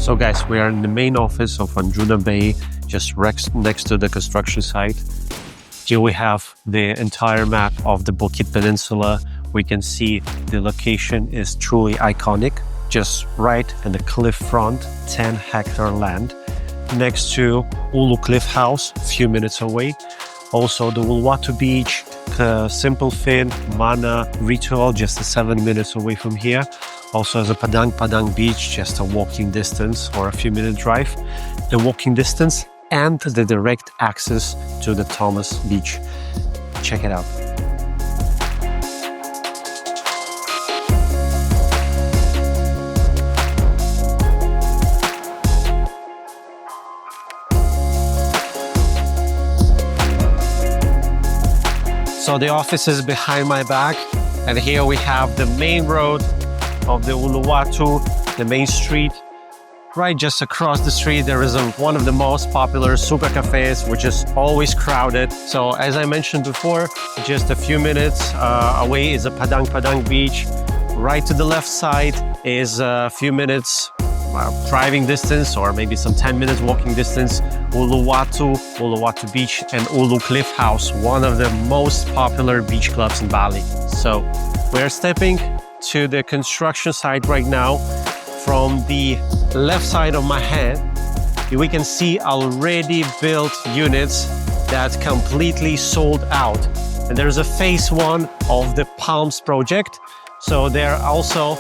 So guys, we are in the main office of Anjuna Bay, just next to the construction site. Here we have the entire map of the Bukit Peninsula. We can see the location is truly iconic, just right in the cliff front, 10-hectare land, next to Ulu Cliff House, a few minutes away. Also the Uluwatu Beach, Simple Fin, Mana, Ritual, just 7 minutes away from here. Also has a Padang Beach, just a walking distance or a few minute drive. The walking distance and the direct access to the Thomas Beach. Check it out. So the office is behind my back, and here we have the main road of the Uluwatu, the main street. Right just across the street there is one of the most popular super cafes, which is always crowded. So as I mentioned before, just a few minutes away is a Padang Beach. Right to the left side is a few minutes driving distance, or maybe some 10 minutes walking distance, Uluwatu Beach and Ulu Cliff House, one of the most popular beach clubs in Bali. So we're stepping to the construction site right now. From the left side of my hand, we can see already built units that completely sold out. And there's a phase 1 of the Palms project. So they're also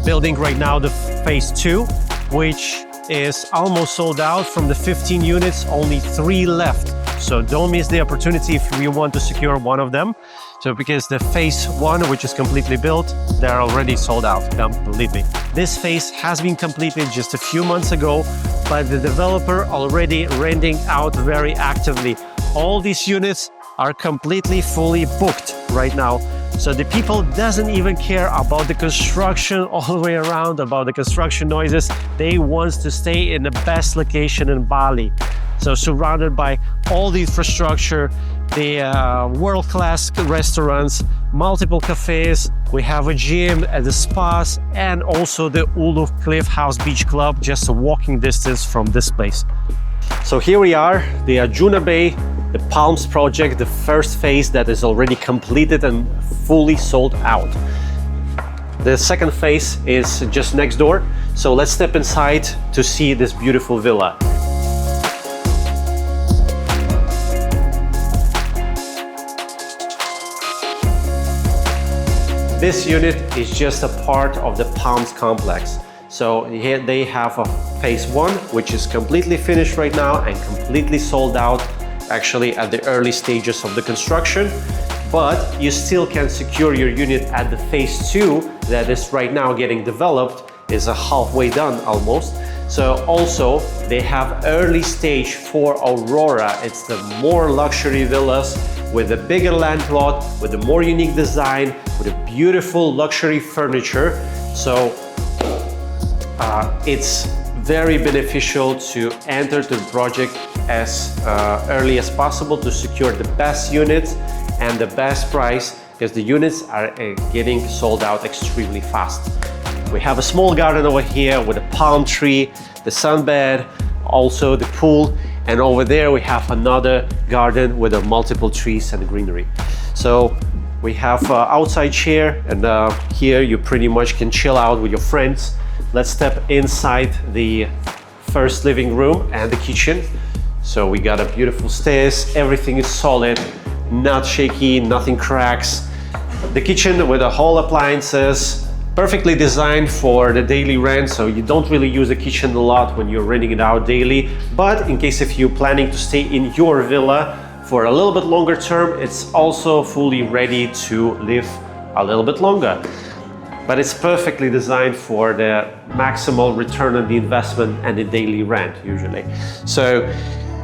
building right now the phase 2, which is almost sold out. From the 15 units, only 3 left. So don't miss the opportunity if you want to secure one of them. So because the phase 1, which is completely built, they're already sold out completely. This phase has been completed just a few months ago, but the developer already renting out very actively. All these units are completely fully booked right now. So the people doesn't even care about the construction all the way around, about the construction noises. They want to stay in the best location in Bali. So surrounded by all the infrastructure, the world-class restaurants, multiple cafes. We have a gym and the spas, and also the Ulu Cliff House Beach Club, just a walking distance from this place. So here we are, the Anjuna Bay, the Palms project, the first phase that is already completed and fully sold out. The second phase is just next door. So let's step inside to see this beautiful villa. This unit is just a part of the Palms complex. So here they have a phase 1, which is completely finished right now and completely sold out, actually at the early stages of the construction. But you still can secure your unit at the phase 2 that is right now getting developed, is halfway done almost. So also they have early stage for AURORA. It's the more luxury villas with a bigger land plot, with a more unique design, with a beautiful luxury furniture. So it's very beneficial to enter the project as early as possible to secure the best units and the best price, because the units are getting sold out extremely fast. We have a small garden over here with a palm tree, the sunbed, also the pool, and over there we have another garden with multiple trees and greenery. So we have outside chair, and here you pretty much can chill out with your friends. Let's step inside the first living room and the kitchen. So we got a beautiful stairs, everything is solid, not shaky, nothing cracks. The kitchen with the whole appliances, perfectly designed for the daily rent, so you don't really use the kitchen a lot when you're renting it out daily. But in case if you're planning to stay in your villa for a little bit longer term, it's also fully ready to live a little bit longer. But it's perfectly designed for the maximal return on the investment and the daily rent usually. So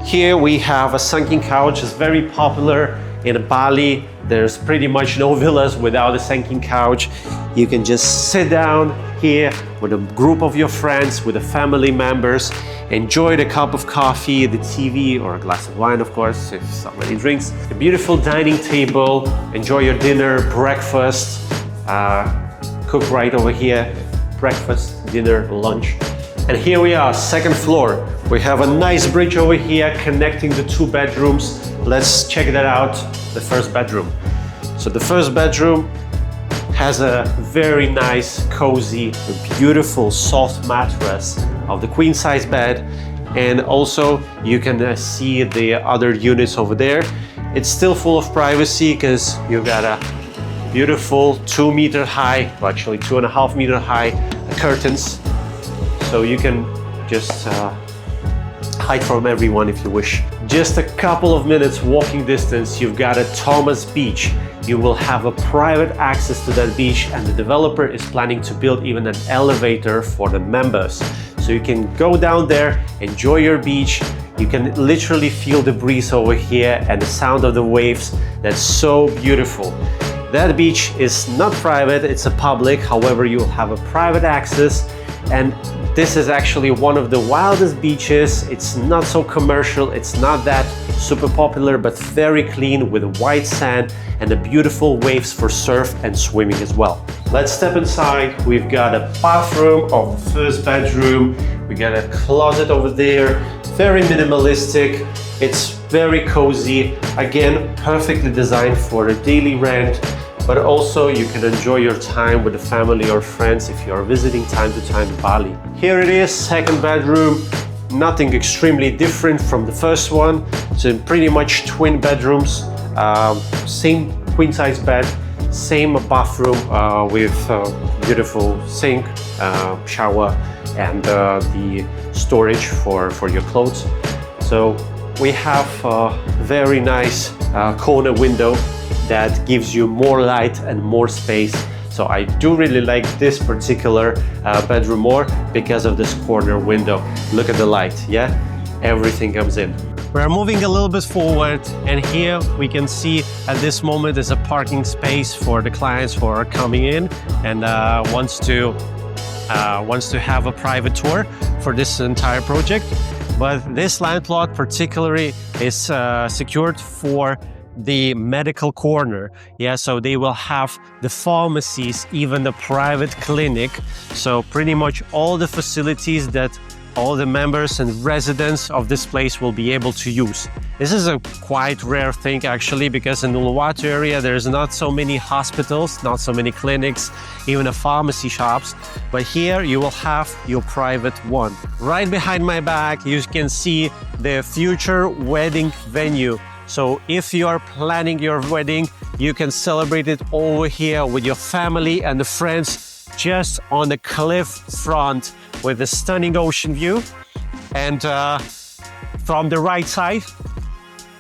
here we have a sunken couch. It's very popular in Bali. There's pretty much no villas without a sunken couch. You can just sit down here with a group of your friends, with the family members, enjoy the cup of coffee, the TV, or a glass of wine, of course, if somebody drinks. A beautiful dining table, enjoy your dinner, breakfast, cook right over here, breakfast, dinner, lunch. And here we are, second floor. We have a nice bridge over here connecting the two bedrooms. Let's check that out, the first bedroom. So the first bedroom has a very nice, cozy, beautiful, soft mattress of the queen size bed. And also you can see the other units over there. It's still full of privacy because you've got a beautiful 2 meter high, well, actually 2.5 meter high curtains. So you can just hide from everyone if you wish. Just a couple of minutes walking distance, you've got a Thomas Beach. You will have a private access to that beach, and the developer is planning to build even an elevator for the members. So you can go down there, enjoy your beach. You can literally feel the breeze over here and the sound of the waves. That's so beautiful. That beach is not private, it's a public. However, you'll have a private access, and this is actually one of the wildest beaches. It's not so commercial, it's not that super popular, but very clean with white sand and the beautiful waves for surf and swimming as well. Let's step inside. We've got a bathroom of the first bedroom. We got a closet over there, very minimalistic. It's very cozy. Again, perfectly designed for a daily rent, but also you can enjoy your time with the family or friends if you are visiting time to time Bali. Here it is, second bedroom. Nothing extremely different from the first one. So pretty much twin bedrooms, same queen size bed, same bathroom with beautiful sink, shower, and the storage for your clothes. So we have a very nice corner window that gives you more light and more space. So I do really like this particular bedroom more because of this corner window. Look at the light, yeah? Everything comes in. We're moving a little bit forward, and here we can see at this moment there's a parking space for the clients who are coming in and wants to have a private tour for this entire project. But this land plot particularly is secured for the medical corner. Yeah, so they will have the pharmacies, even the private clinic. So pretty much all the facilities that all the members and residents of this place will be able to use. This is a quite rare thing actually, because in the Uluwatu area there's not so many hospitals, not so many clinics, even a pharmacy shops, but here you will have your private one. Right behind my back you can see the future wedding venue. So if you are planning your wedding, you can celebrate it over here with your family and the friends, just on the cliff front with a stunning ocean view. And from the right side,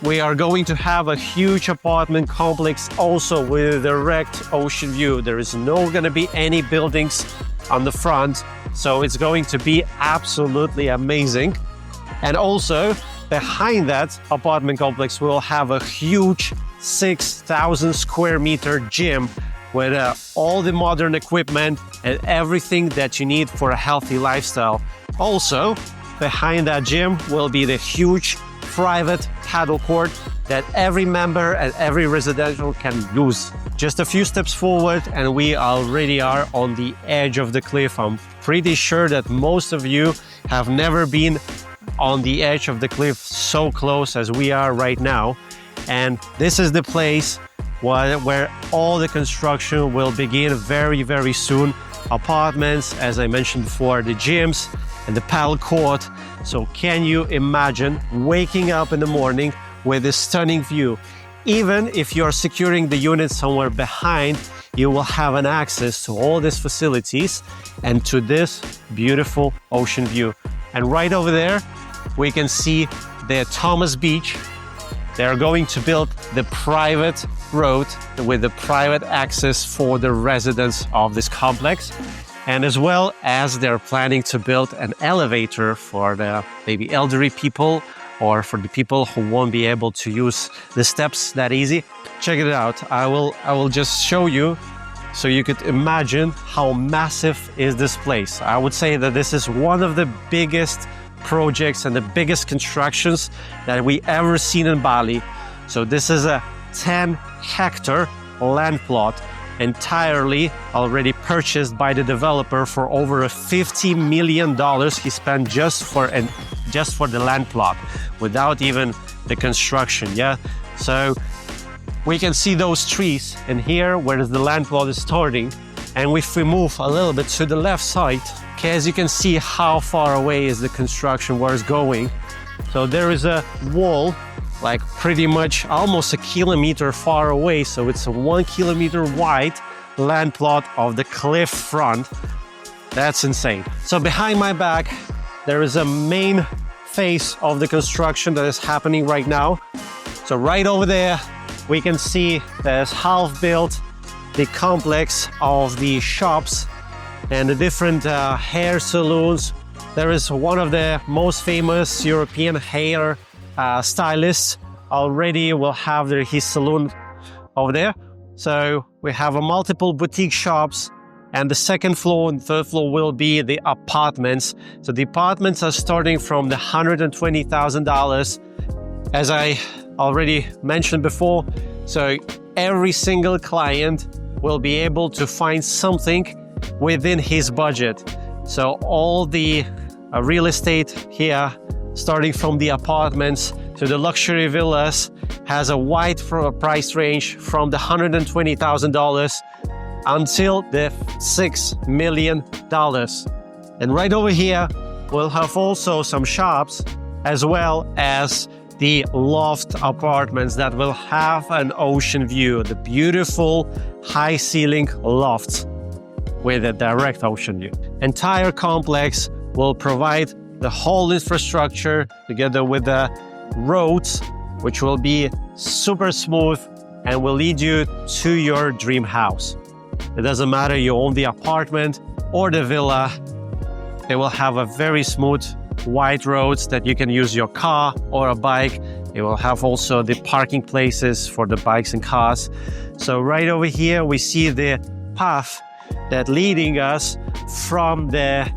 we are going to have a huge apartment complex also with a direct ocean view. There is no going to be any buildings on the front, so it's going to be absolutely amazing. And also, behind that apartment complex, we'll have a huge 6,000 square meter gym with all the modern equipment and everything that you need for a healthy lifestyle. Also, behind that gym will be the huge private paddle court that every member and every residential can use. Just a few steps forward and we already are on the edge of the cliff. I'm pretty sure that most of you have never been on the edge of the cliff so close as we are right now. And this is the place where all the construction will begin very, very soon. Apartments, as I mentioned before, the gyms and the paddle court. So can you imagine waking up in the morning with this stunning view? Even if you're securing the unit somewhere behind, you will have an access to all these facilities and to this beautiful ocean view. And right over there, we can see the Thomas Beach. They're going to build the private road with the private access for the residents of this complex. And as well as they're planning to build an elevator for the maybe elderly people or for the people who won't be able to use the steps that easy. Check it out. I will just show you so you could imagine how massive is this place. I would say that this is one of the biggest projects and the biggest constructions that we ever seen in Bali. So this is a 10-hectare land plot entirely already purchased by the developer for over $50 million he spent just for the land plot, without even the construction. Yeah, so we can see those trees, and here where the land plot is starting, and if we move a little bit to the left side, okay, as you can see how far away is the construction where it's going. So there is a wall like pretty much almost a kilometer far away, so it's a 1 kilometer wide land plot of the cliff front. That's insane. So behind my back there is a main phase of the construction that is happening right now. So right over there we can see there's half built the complex of the shops and the different hair salons. There is one of the most famous European hair stylists already will have his salon over there. So we have a multiple boutique shops, and the second floor and third floor will be the apartments. So the apartments are starting from the $120,000, as I already mentioned before. So every single client will be able to find something within his budget. So all the real estate here, starting from the apartments to the luxury villas, has a wide price range from the $120,000 until the $6 million. And right over here, we'll have also some shops as well as the loft apartments that will have an ocean view, the beautiful high ceiling lofts with a direct ocean view. Entire complex will provide the whole infrastructure together with the roads, which will be super smooth and will lead you to your dream house. It doesn't matter you own the apartment or the villa, they will have a very smooth wide roads that you can use your car or a bike. It will have also the parking places for the bikes and cars. So right over here we see the path that leading us from the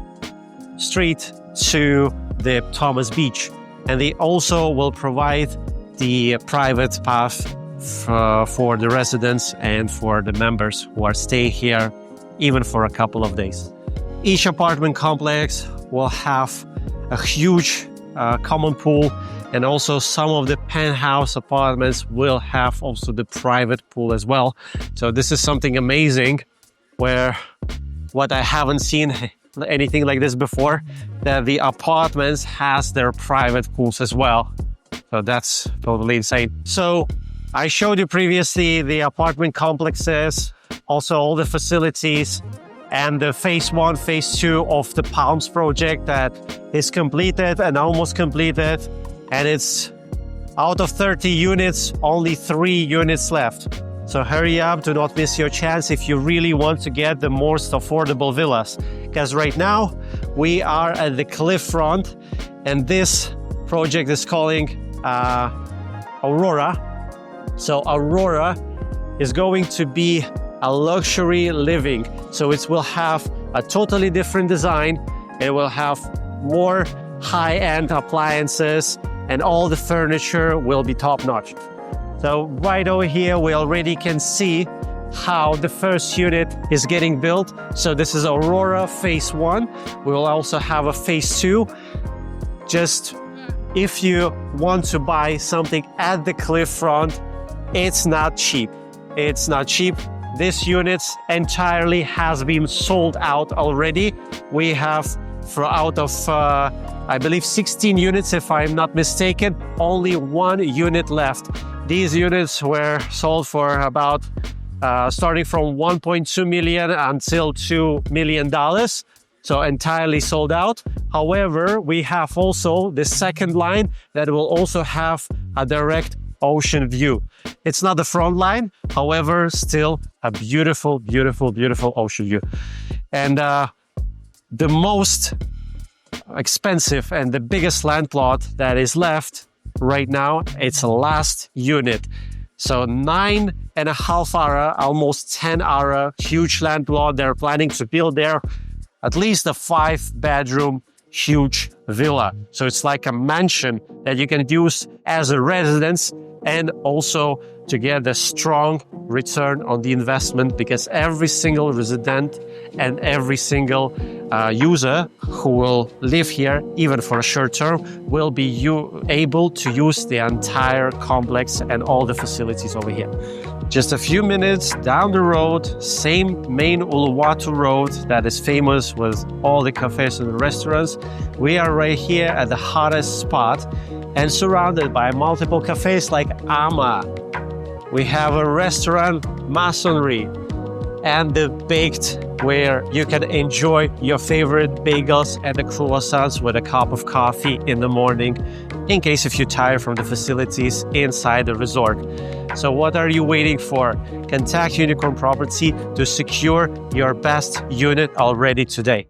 street to the Thomas Beach, and they also will provide the private path for the residents and for the members who are staying here even for a couple of days. Each apartment complex will have a huge common pool, and also some of the penthouse apartments will have also the private pool as well. So this is something amazing, where what I haven't seen anything like this before, that the apartments has their private pools as well. So that's totally insane. So I showed you previously the apartment complexes, also all the facilities, and the phase 1, phase 2 of the Palms project that is completed and almost completed. And it's out of 30 units, only 3 units left. So hurry up, do not miss your chance if you really want to get the most affordable villas. Because right now we are at the cliff front, and this project is calling AURORA. So AURORA is going to be a luxury living. So it will have a totally different design. It will have more high-end appliances, and all the furniture will be top-notch. So right over here, we already can see how the first unit is getting built. So this is AURORA phase 1. We will also have a phase 2. Just if you want to buy something at the cliff front, it's not cheap. It's not cheap. This unit entirely has been sold out already. We have, out of, I believe 16 units, if I'm not mistaken, only 1 unit left. These units were sold for about, starting from 1.2 million until $2 million. So entirely sold out. However, we have also the second line that will also have a direct ocean view. It's not the front line, however, still a beautiful, beautiful, beautiful ocean view. And the most expensive and the biggest land plot that is left right now, it's the last unit. So 9.5 ARA, almost 10 ARA, huge land plot. They're planning to build there at least a 5-bedroom huge villa. So it's like a mansion that you can use as a residence and also to get a strong return on the investment, because every single resident and every single user who will live here, even for a short term, will be able to use the entire complex and all the facilities over here. Just a few minutes down the road, same main Uluwatu road that is famous with all the cafes and restaurants. We are right here at the hottest spot and surrounded by multiple cafes like Ama. We have a restaurant, Masonry, and the Baked, where you can enjoy your favorite bagels and the croissants with a cup of coffee in the morning, in case if you're tired from the facilities inside the resort. So what are you waiting for? Contact Unicorn Property to secure your best unit already today.